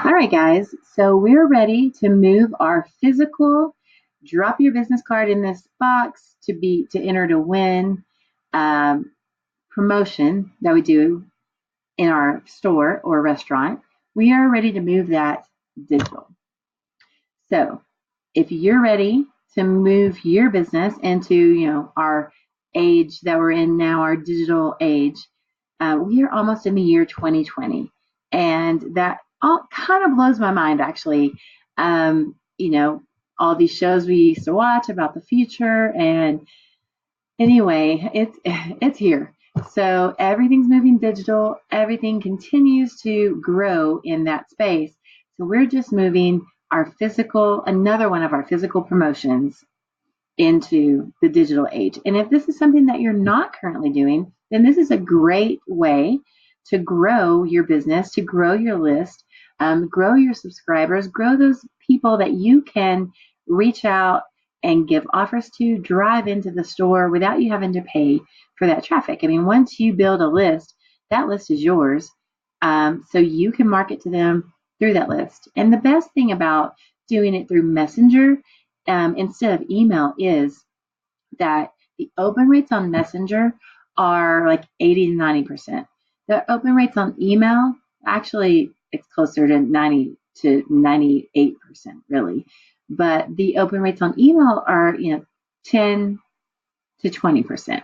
All right, guys, so we're ready to move our physical drop your business card in this box to enter to win promotion that we do in our store or restaurant. We are ready to move that digital. So if you're ready to move your business into our age that we're in now, our digital age, we are almost in the year 2020, and that all kind of blows my mind, actually. All these shows we used to watch about the future, and anyway, it's here. So everything's moving digital. Everything continues to grow in that space. So we're just moving another one of our physical promotions into the digital age. And if this is something that you're not currently doing, then this is a great way to grow your business, to grow your list, grow your subscribers, grow those people that you can reach out and give offers to, drive into the store without you having to pay for that traffic. I mean, once you build a list, that list is yours. So you can market to them through that list. And the best thing about doing it through Messenger instead of email is that the open rates on Messenger are like 80 to 90%. The open rates on email, actually, it's closer to 90 to 98%, really. But the open rates on email are, 10 to 20%.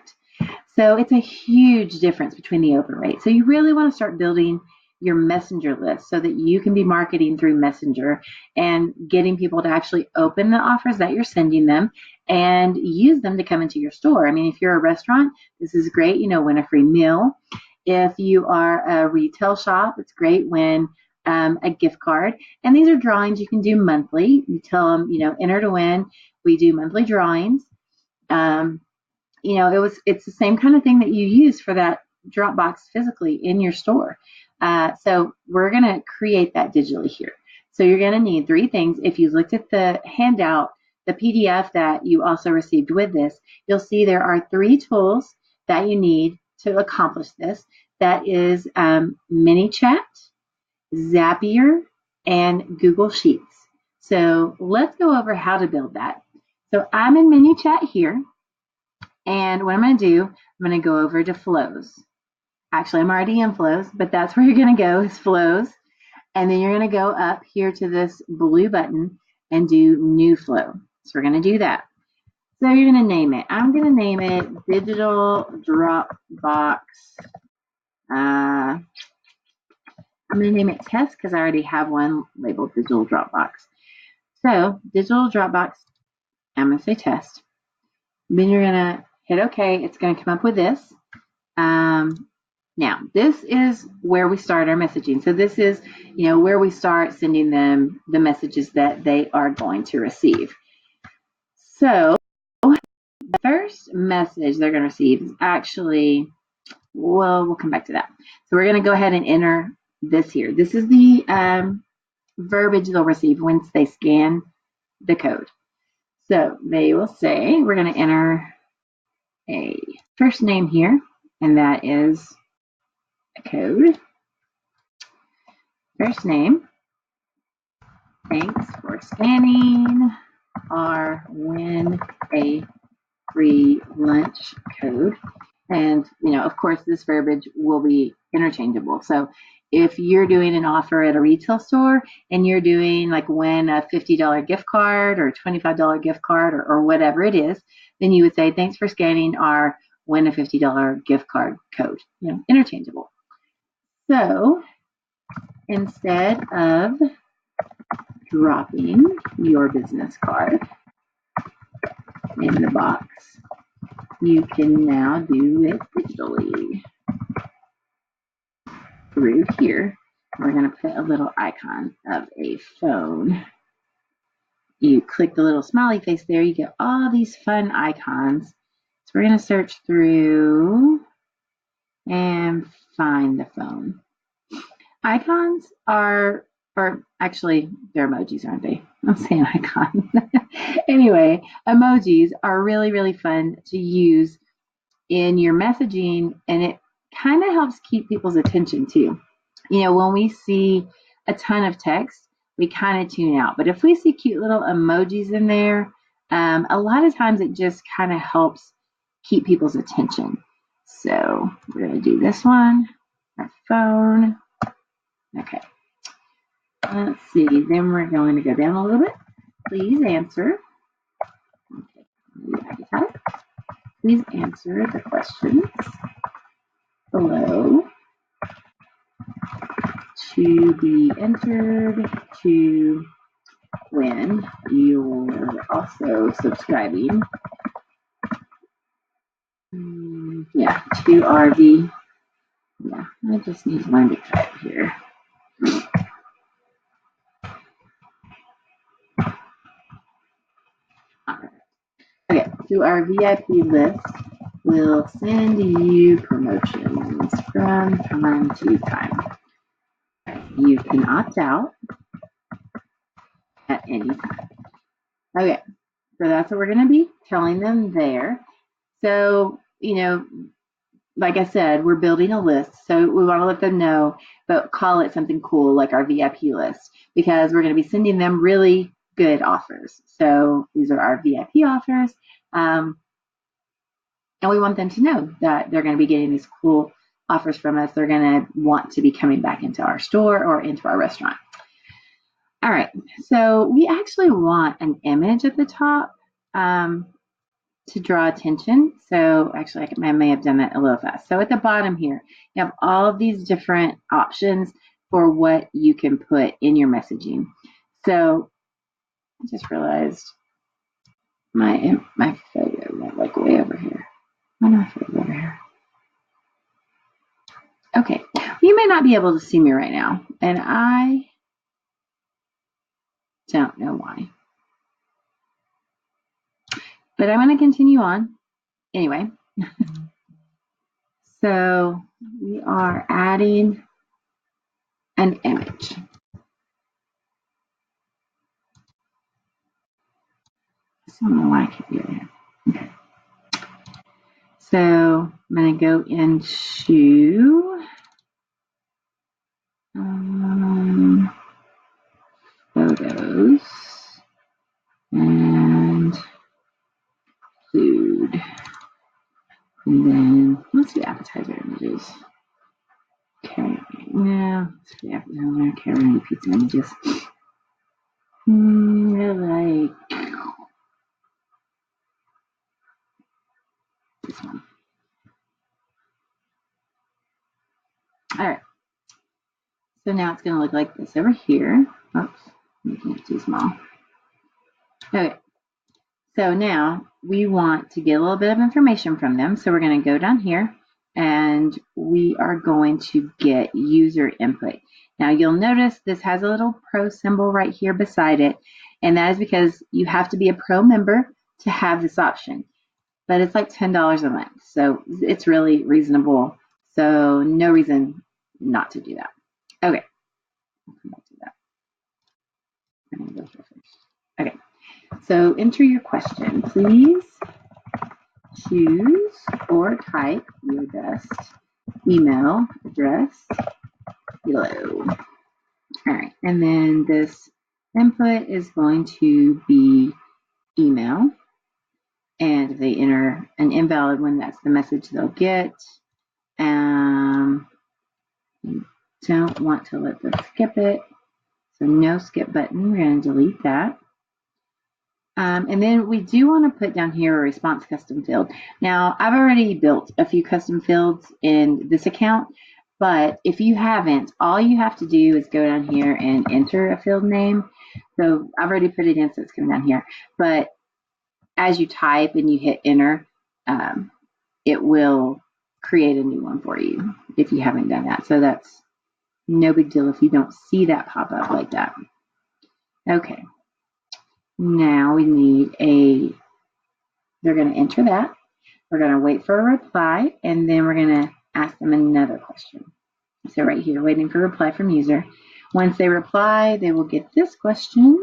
So it's a huge difference between the open rate. So you really want to start building your Messenger list so that you can be marketing through Messenger and getting people to actually open the offers that you're sending them and use them to come into your store. I mean, if you're a restaurant, this is great, win a free meal. If you are a retail shop, it's great, win a gift card. And these are drawings you can do monthly. You tell them, enter to win. We do monthly drawings. It's the same kind of thing that you use for that drop box physically in your store. So we're going to create that digitally here. So you're going to need three things. If you looked at the handout, the PDF that you also received with this, you'll see there are three tools that you need to accomplish this. That is ManyChat, Zapier, and Google Sheets. So let's go over how to build that. So I'm in ManyChat here. And what I'm going to do, I'm going to go over to Flows. Actually, I'm already in Flows, but that's where you're going to go is Flows. And then you're going to go up here to this blue button and do New Flow. So we're going to do that. So you're going to name it. I'm going to name it Digital Dropbox. I'm going to name it Test because I already have one labeled Digital Dropbox. So Digital Dropbox, I'm going to say Test. Then you're going to hit OK. It's going to come up with this. Now, this is where we start our messaging. So this is, where we start sending them the messages that they are going to receive. So the first message they're going to receive is actually, we'll come back to that. So we're going to go ahead and enter this here. This is the verbiage they'll receive once they scan the code. So they will say, we're going to enter a first name here, and that is a code. First name. Thanks for scanning our win a free lunch code. And, of course, this verbiage will be interchangeable. So if you're doing an offer at a retail store and you're doing like win a $50 gift card or $25 gift card or whatever it is, then you would say, thanks for scanning our win a $50 gift card code, interchangeable. So instead of dropping your business card in the box, you can now do it digitally through here. We're going to put a little icon of a phone. You click the little smiley face there, you get all these fun icons. So we're going to search through and find the phone. Icons are, or actually, they're emojis, aren't they? I'm saying icon. Anyway, emojis are really, really fun to use in your messaging, and it kind of helps keep people's attention too. When we see a ton of text, we kind of tune out. But if we see cute little emojis in there, a lot of times it just kind of helps keep people's attention. So we're going to do this one, our phone. Okay. Let's see. Then we're going to go down a little bit. Please answer. Okay. Please answer the questions below to be entered to win. You're also subscribing. Yeah, to RV. Yeah, I just need one to type here. Okay, so our VIP list will send you promotions from time to time. You can opt out at any time. Okay, so that's what we're going to be telling them there. So, like I said, we're building a list. So we want to let them know, but call it something cool like our VIP list, because we're going to be sending them really good offers. So these are our VIP offers. And we want them to know that they're going to be getting these cool offers from us. They're going to want to be coming back into our store or into our restaurant. All right. So we actually want an image at the top to draw attention. So actually, I may have done that a little fast. So at the bottom here, you have all of these different options for what you can put in your messaging. So I just realized my photo went like way over here. Why not photo over here? Okay, you may not be able to see me right now, and I don't know why. But I'm going to continue on anyway. So we are adding an image. I don't know why I can't do that. Okay. So I'm going to go into photos and food. And then let's do appetizer images. Okay, now let's do appetizer. Okay, we're going to do pizza images. Like this one. All right. So now it's going to look like this over here. Oops, making it too small. Okay. So now we want to get a little bit of information from them. So we're going to go down here and we are going to get user input. Now you'll notice this has a little pro symbol right here beside it. And that is because you have to be a pro member to have this option. But it's like $10 a month. So it's really reasonable. So no reason not to do that. Okay. I'll come back to that. I'm going to go here first. Okay. So enter your question, please. Choose or type your best email address below. All right, and then this input is going to be email. And if they enter an invalid one, that's the message they'll get. You don't want to let them skip it. So no skip button, we're going to delete that. And then we do want to put down here a response custom field. Now, I've already built a few custom fields in this account, but if you haven't, all you have to do is go down here and enter a field name. So I've already put it in, so it's coming down here. But as you type and you hit enter, it will create a new one for you if you haven't done that. So that's no big deal if you don't see that pop up like that. Okay. Now we need they're going to enter that. We're going to wait for a reply, and then we're going to ask them another question. So right here, waiting for a reply from user. Once they reply, they will get this question: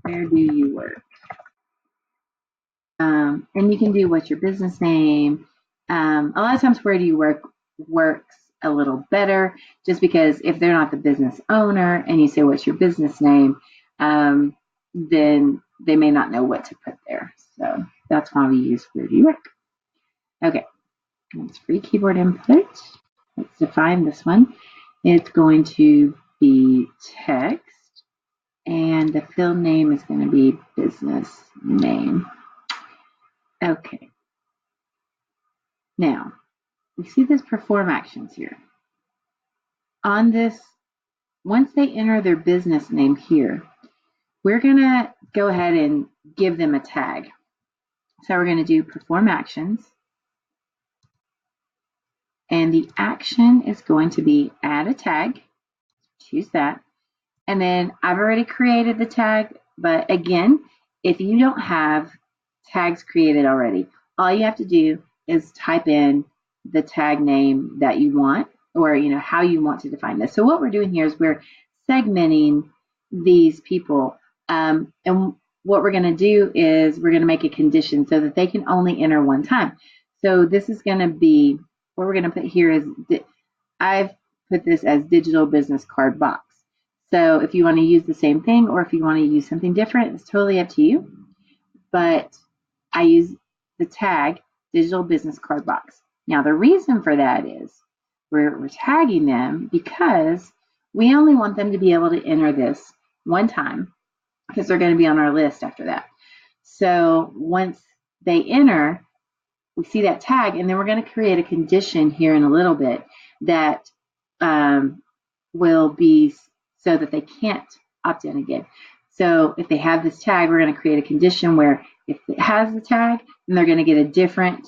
where do you work? And you can do what's your business name. A lot of times, where do you work works a little better, just because if they're not the business owner and you say, what's your business name, then they may not know what to put there. So that's why we use Where Do You Work? Okay, that's free keyboard input. Let's define this one. It's going to be text, and the field name is going to be business name. Okay. Now, we see this perform actions here. On this, once they enter their business name here, we're going to go ahead and give them a tag. So we're going to do perform actions. And the action is going to be add a tag. Choose that. And then I've already created the tag. But again, if you don't have tags created already, all you have to do is type in the tag name that you want, or how you want to define this. So what we're doing here is we're segmenting these people. And what we're going to do is we're going to make a condition so that they can only enter one time. So this is going to be, what we're going to put here is, I've put this as digital business card box. So if you want to use the same thing, or if you want to use something different, it's totally up to you. But I use the tag digital business card box. Now the reason for that is we're tagging them because we only want them to be able to enter this one time, because they're going to be on our list after that. So once they enter, we see that tag, and then we're going to create a condition here in a little bit that will be so that they can't opt in again. So if they have this tag, we're going to create a condition where if it has the tag, then they're going to get a different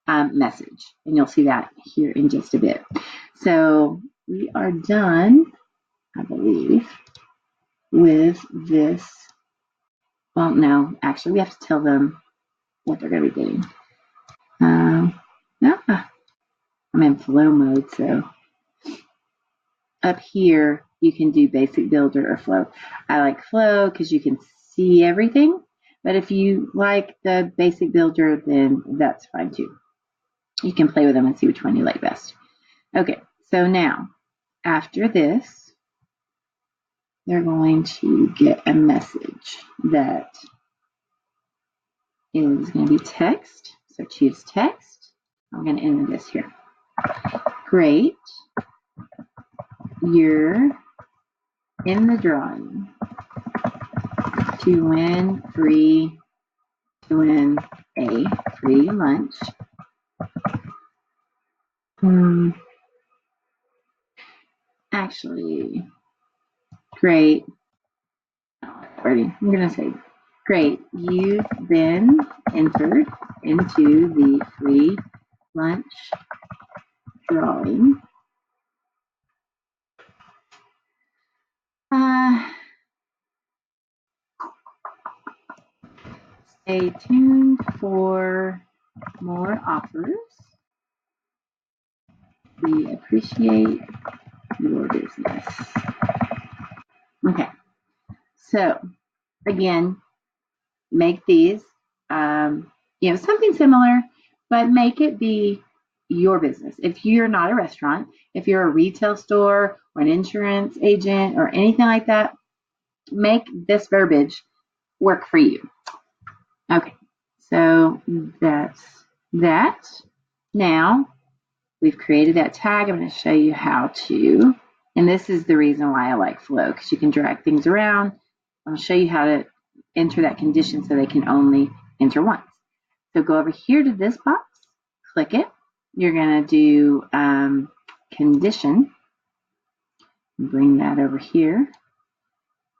message. And you'll see that here in just a bit. So we are done, I believe, with this. Well, no, actually, we have to tell them what they're going to be getting. I'm in flow mode, so up here you can do basic builder or flow. I like flow because you can see everything, but if you like the basic builder, then that's fine too. You can play with them and see which one you like best. Okay, so now after this, they're going to get a message that is going to be text. So choose text. I'm going to enter this here. Great. You're in the drawing to win a free lunch. Actually, great. I'm going to say, great. You've been entered into the free lunch drawing. Stay tuned for more offers. We appreciate your business. Okay, so again, make these, something similar, but make it be your business. If you're not a restaurant, if you're a retail store or an insurance agent or anything like that, make this verbiage work for you. Okay, so that's that. Now we've created that tag. I'm going to show you how to, and this is the reason why I like flow, because you can drag things around. I'll show you how to enter that condition so they can only enter once. So go over here to this box, click it. You're going to do condition. Bring that over here.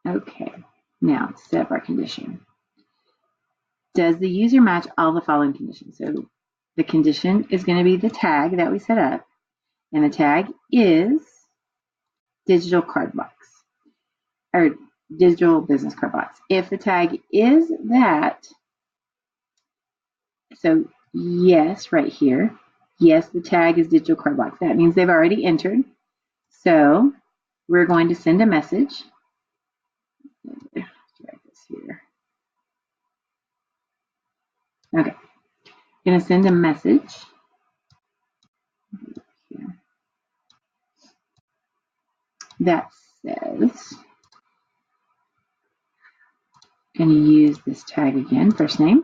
Okay, now set up our condition. Does the user match all the following conditions? So the condition is going to be the tag that we set up, and the tag is digital card box, or digital business card box. If the tag is that, so yes, right here, yes, the tag is digital card box. That means they've already entered. So we're going to send a message. Let's write this here. Okay, I'm going to send a message here. that says, going to use this tag again, first name.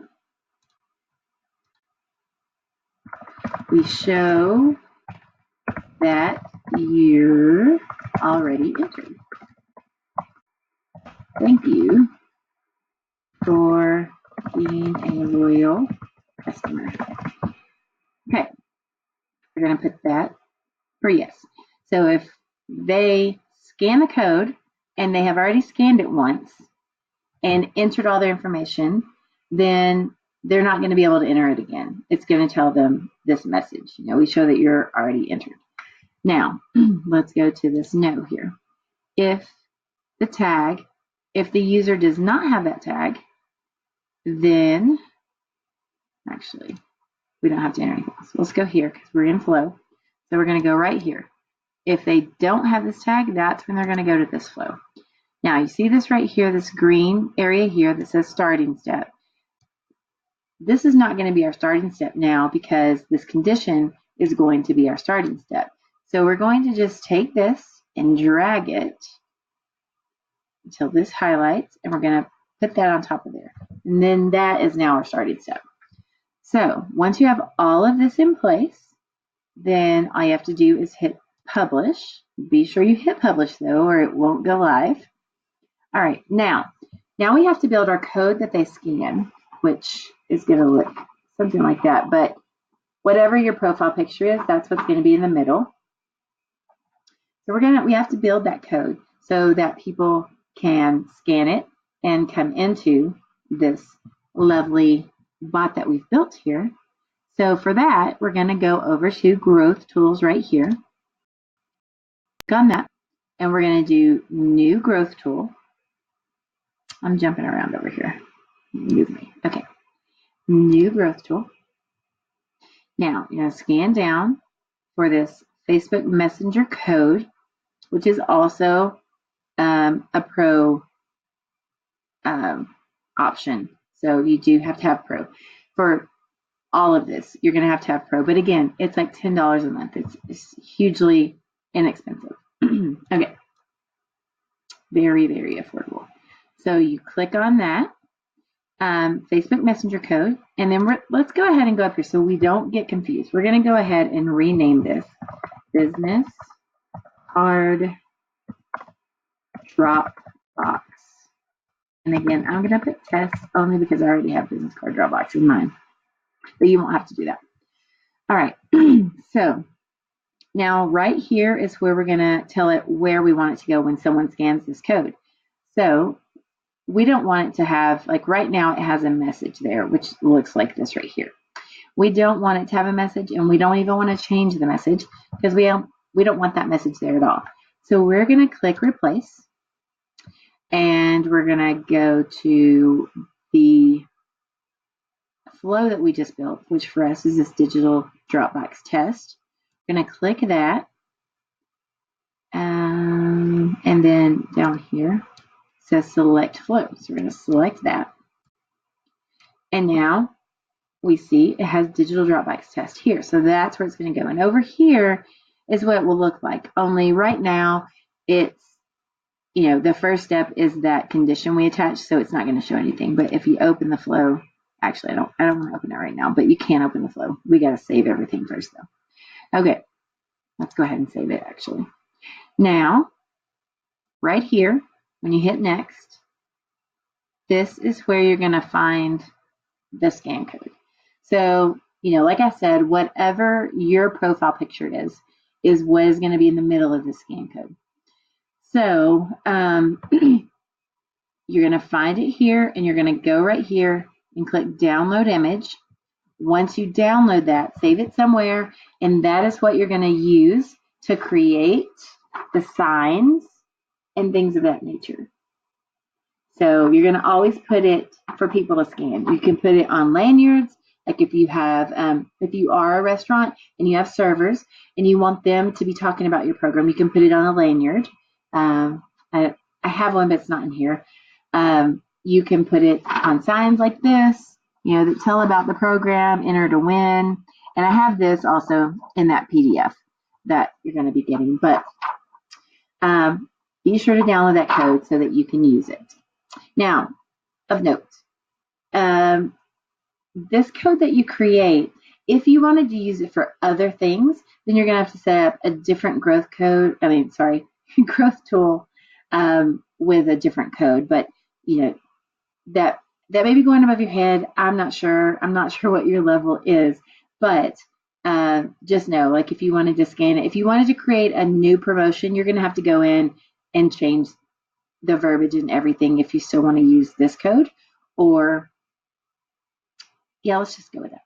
We show that you're already entered. Thank you for being a loyal customer. Okay, we're going to put that for yes. So if they scan the code and they have already scanned it once and entered all their information, then they're not going to be able to enter it again. It's going to tell them this message. You know, we show that you're already entered. Now, let's go to this no here. If the user does not have that tag, then actually, we don't have to enter anything else. Let's go here because we're in flow. So we're going to go right here. If they don't have this tag, that's when they're going to go to this flow. Now, you see this right here, this green area here that says starting step. This is not going to be our starting step now because this condition is going to be our starting step. So we're going to just take this and drag it until this highlights, and we're going to put that on top of there. And then that is now our starting step. So once you have all of this in place, then all you have to do is hit publish. Be sure you hit publish though, or it won't go live. All right, now we have to build our code that they scan, which is going to look something like that. But whatever your profile picture is, that's what's going to be in the middle. So we have to build that code so that people can scan it and come into this lovely bot that we've built here. So for that, we're going to go over to Growth Tools right here. Click on that, and we're going to do New Growth Tool. I'm jumping around over here. Move me. Okay. New Growth Tool. Now, you're going to scan down for this Facebook Messenger code, which is also a Pro option. So you do have to have Pro. For all of this, you're going to have Pro. But again, it's like $10 a month. It's hugely inexpensive. Okay. Very, very affordable. So you click on that. Facebook Messenger code, and then let's go ahead and go up here so we don't get confused. We're going to go ahead and rename this Business Card Dropbox. And again, I'm going to put test only because I already have Business Card Dropbox in mine, but you won't have to do that. All right, so now right here is where we're going to tell it where we want it to go when someone scans this code. So we don't want it to have, like right now it has a message there, which looks like this right here. We don't want it to have a message, and we don't even want to change the message because we don't want that message there at all. So we're going to click replace, and we're going to go to the flow that we just built, which for us is this digital Dropbox test. We're going to click that, and then down here says select flow. So we're going to select that. And now we see it has digital Dropbox test here. So that's where it's going to go. And over here is what it will look like. Only right now it's, the first step is that condition we attach, so it's not going to show anything. But if you open the flow, actually I don't want to open it right now, but you can open the flow. We got to save everything first though. Okay, let's go ahead and save it actually. Now, right here, when you hit next, this is where you're going to find the scan code. So, like I said, whatever your profile picture is what is going to be in the middle of the scan code. So you're going to find it here, and you're going to go right here and click download image. Once you download that, save it somewhere, and that is what you're going to use to create the signs and things of that nature. So you're going to always put it for people to scan. You can put it on lanyards. Like if you are a restaurant and you have servers and you want them to be talking about your program, you can put it on a lanyard. I have one, but it's not in here. You can put it on signs like this, that tell about the program, enter to win. And I have this also in that PDF that you're going to be getting. But Be sure to download that code so that you can use it. Now, of note, this code that you create, if you wanted to use it for other things, then you're going to have to set up a different growth tool with a different code. But that may be going above your head. I'm not sure what your level is, but just know, like, if you wanted to scan it, if you wanted to create a new promotion, you're going to have to go in and change the verbiage and everything if you still want to use this code. Or yeah, let's just go with that.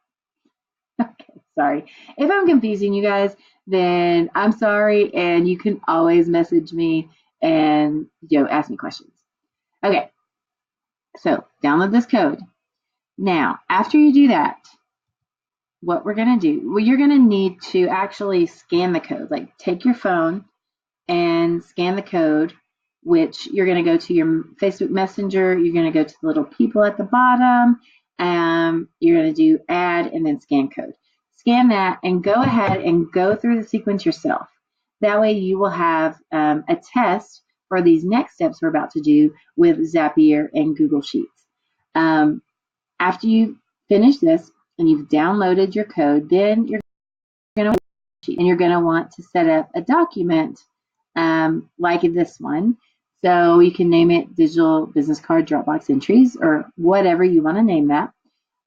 Okay, sorry. If I'm confusing you guys, then I'm sorry, and you can always message me and ask me questions. Okay, so download this code. Now, after you do that, what we're going to do, well, you're going to need to actually scan the code. Like, take your phone and scan the code, which you're going to go to your Facebook Messenger. You're going to go to the little people at the bottom. You're going to do add and then scan code. Scan that and go ahead and go through the sequence yourself. That way you will have a test for these next steps we're about to do with Zapier and Google Sheets. After you finish this and you've downloaded your code, then you're going to want to set up a document like this one. So you can name it Digital Business Card Dropbox Entries or whatever you want to name that.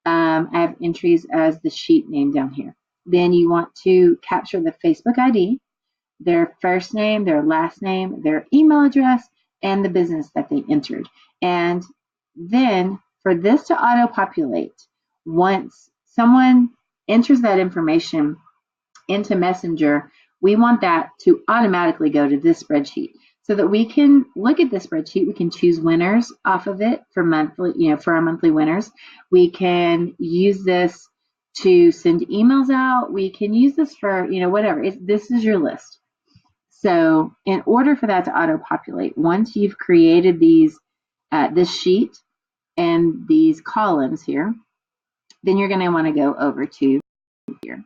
I have entries as the sheet name down here. Then you want to capture the Facebook ID, their first name, their last name, their email address, and the business that they entered. And then for this to auto-populate, once someone enters that information into Messenger, we want that to automatically go to this spreadsheet so that we can look at the spreadsheet. We can choose winners off of it for monthly, for our monthly winners. We can use this to send emails out. We can use this for, whatever. This is your list. So in order for that to auto-populate, once you've created this sheet and these columns here, then you're going to want to go over to here.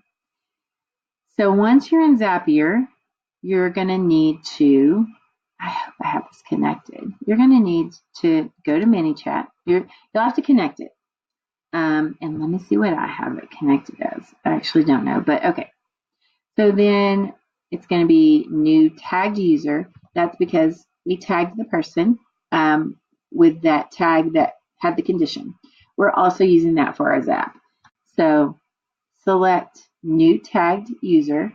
So once you're in Zapier, you're going to need to, I hope I have this connected. You're going to need to go to ManyChat. You'll have to connect it. And let me see what I have it connected as. I actually don't know, but okay. So then it's going to be new tagged user. That's because we tagged the person with that tag that had the condition. We're also using that for our Zap. So select new tagged user,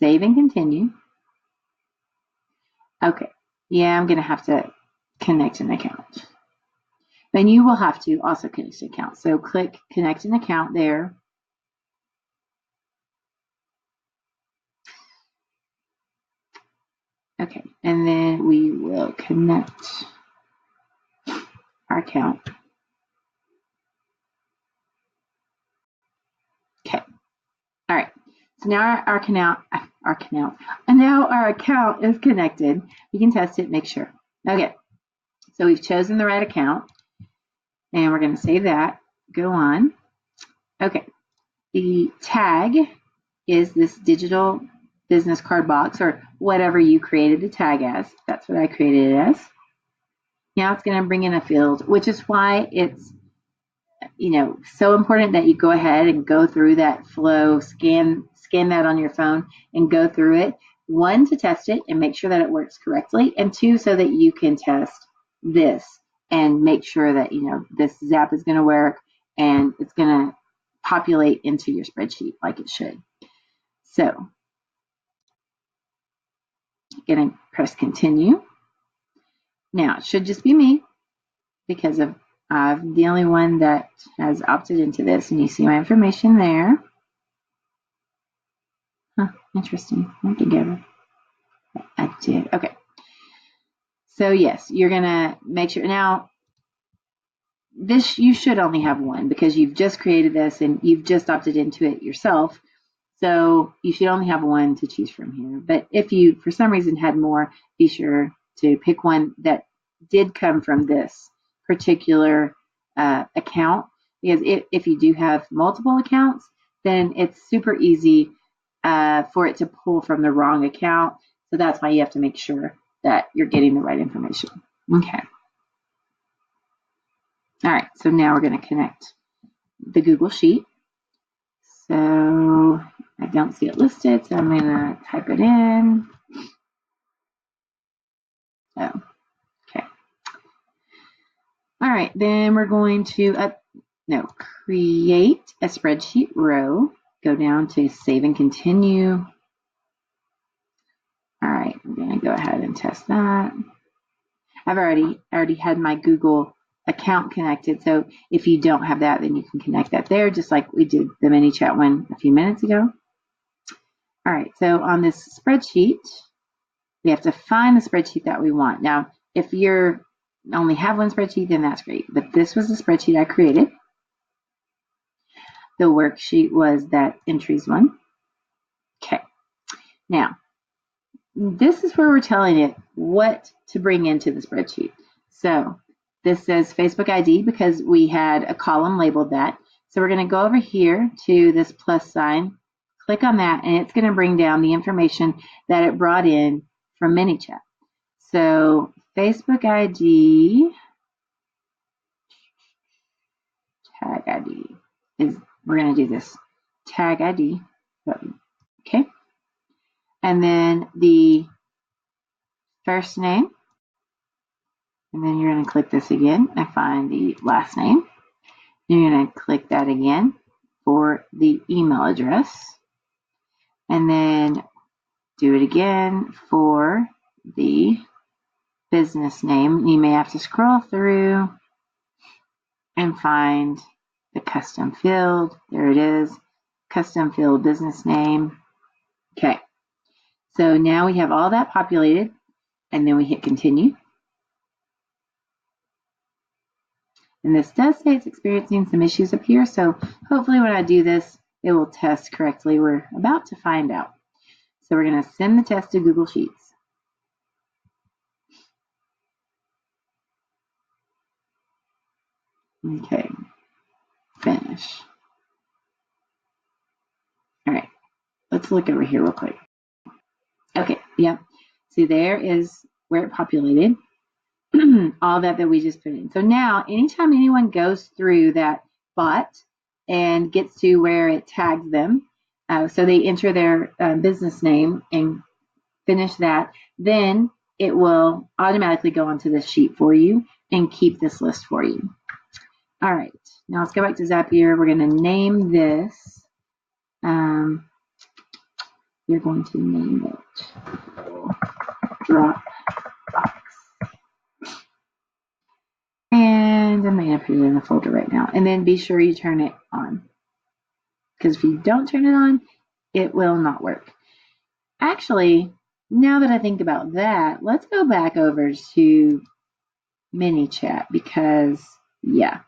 save and continue. Okay, yeah, I'm going to have to connect an account. Then you will have to also connect an account. So click connect an account there. Okay, and then we will connect our account. Okay, all right. So now our account is connected. You can test it, make sure. Okay, so we've chosen the right account, and we're going to save that. Go on. Okay, the tag is this digital business card box or whatever you created the tag as. That's what I created it as. Now it's going to bring in a field, which is why it's so important that you go ahead and go through that flow, scan that on your phone and go through it. One, to test it and make sure that it works correctly, and two, so that you can test this and make sure that this Zap is going to work and it's going to populate into your spreadsheet like it should. So going to press continue. Now it should just be me because I'm the only one that has opted into this, and you see my information there. Huh, interesting. All together. I did. Okay. So yes, you're gonna make sure now. This you should only have one because you've just created this and you've just opted into it yourself. So you should only have one to choose from here. But if you, for some reason, had more, be sure to pick one that did come from this particular account. Because if you do have multiple accounts, then it's super easy for it to pull from the wrong account. So that's why you have to make sure that you're getting the right information. Okay. All right, so now we're going to connect the Google Sheet. So I don't see it listed, so I'm going to type it in. Oh, okay. All right, then we're going to create a spreadsheet row. Go down to save and continue. All right, I'm going to go ahead and test that. I've already had my Google account connected, so if you don't have that, then you can connect that there, just like we did the mini chat one a few minutes ago. All right, so on this spreadsheet, we have to find the spreadsheet that we want. Now, if you only have one spreadsheet, then that's great, but this was the spreadsheet I created. The worksheet was that entries one. Okay, now, this is where we're telling it what to bring into the spreadsheet. So this says Facebook ID because we had a column labeled that. So we're going to go over here to this plus sign, click on that, and it's going to bring down the information that it brought in from ManyChat. So Facebook ID, tag ID, we're going to do this, tag ID button, okay? And then the first name, and then you're going to click this again and find the last name. You're going to click that again for the email address, and then do it again for the business name. You may have to scroll through and find the custom field. There it is, custom field business name. Okay, so now we have all that populated, and then we hit continue. And this does say it's experiencing some issues up here, so hopefully when I do this, it will test correctly. We're about to find out. So we're going to send the test to Google Sheets. Okay, finish. All right, let's look over here real quick. Okay, yep. See, there is where it populated. All that we just put in. So now, anytime anyone goes through that bot and gets to where it tags them, so they enter their business name and finish that, then it will automatically go onto this sheet for you and keep this list for you. All right, now let's go back to Zapier. We're going to name this. You're going to name it Dropbox. And I'm going to put it in the folder right now. And then be sure you turn it on. Because if you don't turn it on, it will not work. Actually, now that I think about that, let's go back over to ManyChat because, yeah.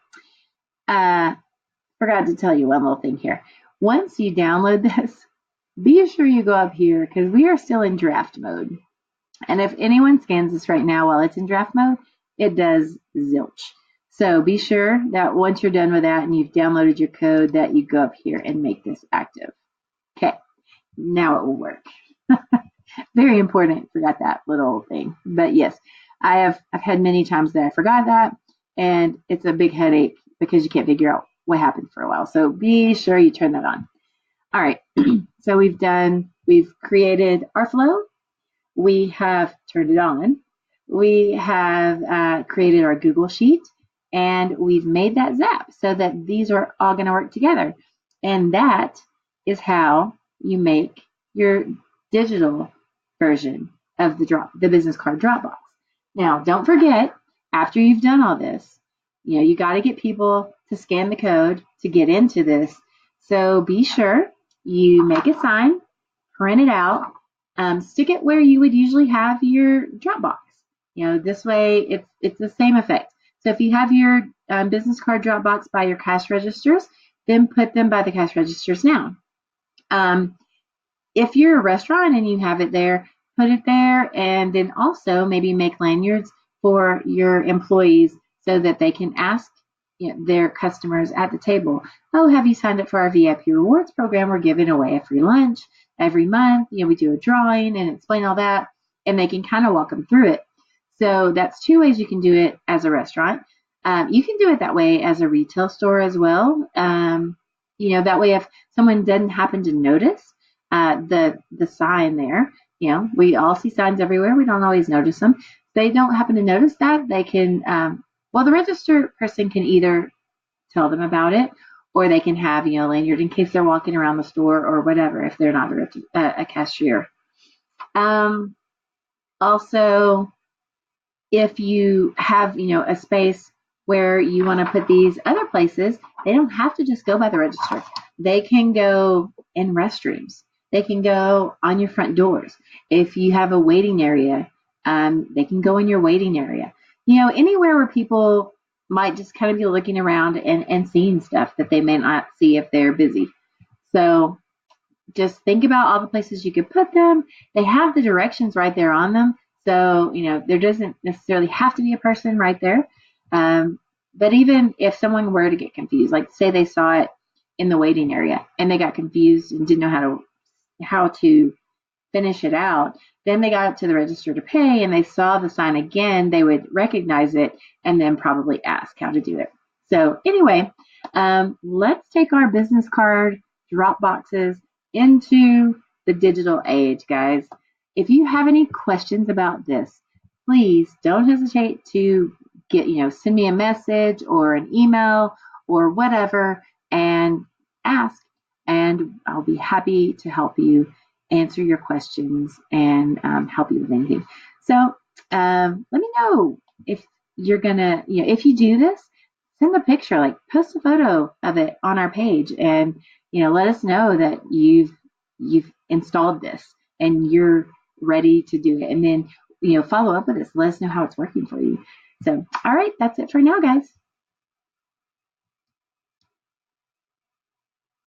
Forgot to tell you one little thing here. Once you download this, be sure you go up here because we are still in draft mode. And if anyone scans this right now while it's in draft mode, it does zilch. So be sure that once you're done with that and you've downloaded your code that you go up here and make this active. Okay, now it will work. Very important, forgot that little thing. But yes, I've had many times that I forgot that, and it's a big headache because you can't figure out what happened for a while. So be sure you turn that on. All right, so we've created our flow. We have turned it on. We have created our Google Sheet, and we've made that Zap so that these are all going to work together. And that is how you make your digital version of the business card Dropbox. Now, don't forget, after you've done all this, you got to get people to scan the code to get into this. So be sure you make a sign, print it out, stick it where you would usually have your Dropbox. This way it's the same effect. So if you have your business card Dropbox by your cash registers, then put them by the cash registers now. If you're a restaurant and you have it there, put it there, and then also maybe make lanyards for your employees so that they can ask their customers at the table. Oh, have you signed up for our VIP rewards program? We're giving away a free lunch every month. We do a drawing and explain all that, and they can kind of walk them through it. So that's two ways you can do it as a restaurant. You can do it that way as a retail store as well. That way if someone doesn't happen to notice the sign there, we all see signs everywhere. We don't always notice them. If they don't happen to notice that, they can, the register person can either tell them about it, or they can have, a lanyard in case they're walking around the store or whatever, if they're not a cashier. Also, if you have, a space where you want to put these other places, they don't have to just go by the register. They can go in restrooms. They can go on your front doors. If you have a waiting area, they can go in your waiting area. Anywhere where people might just kind of be looking around and seeing stuff that they may not see if they're busy. So just think about all the places you could put them. They have the directions right there on them. So, there doesn't necessarily have to be a person right there. But even if someone were to get confused, like say they saw it in the waiting area and they got confused and didn't know how to finish it out, then they got up to the register to pay and they saw the sign again, they would recognize it and then probably ask how to do it. So anyway, let's take our business card drop boxes into the digital age, guys. If you have any questions about this, please don't hesitate to send me a message or an email or whatever and ask, and I'll be happy to help you answer your questions and help you with anything. So let me know if you're gonna, if you do this, send a picture, like post a photo of it on our page, and let us know that you've installed this and you're ready to do it, and then follow up with us. Let us know how it's working for you. So, all right, that's it for now, guys.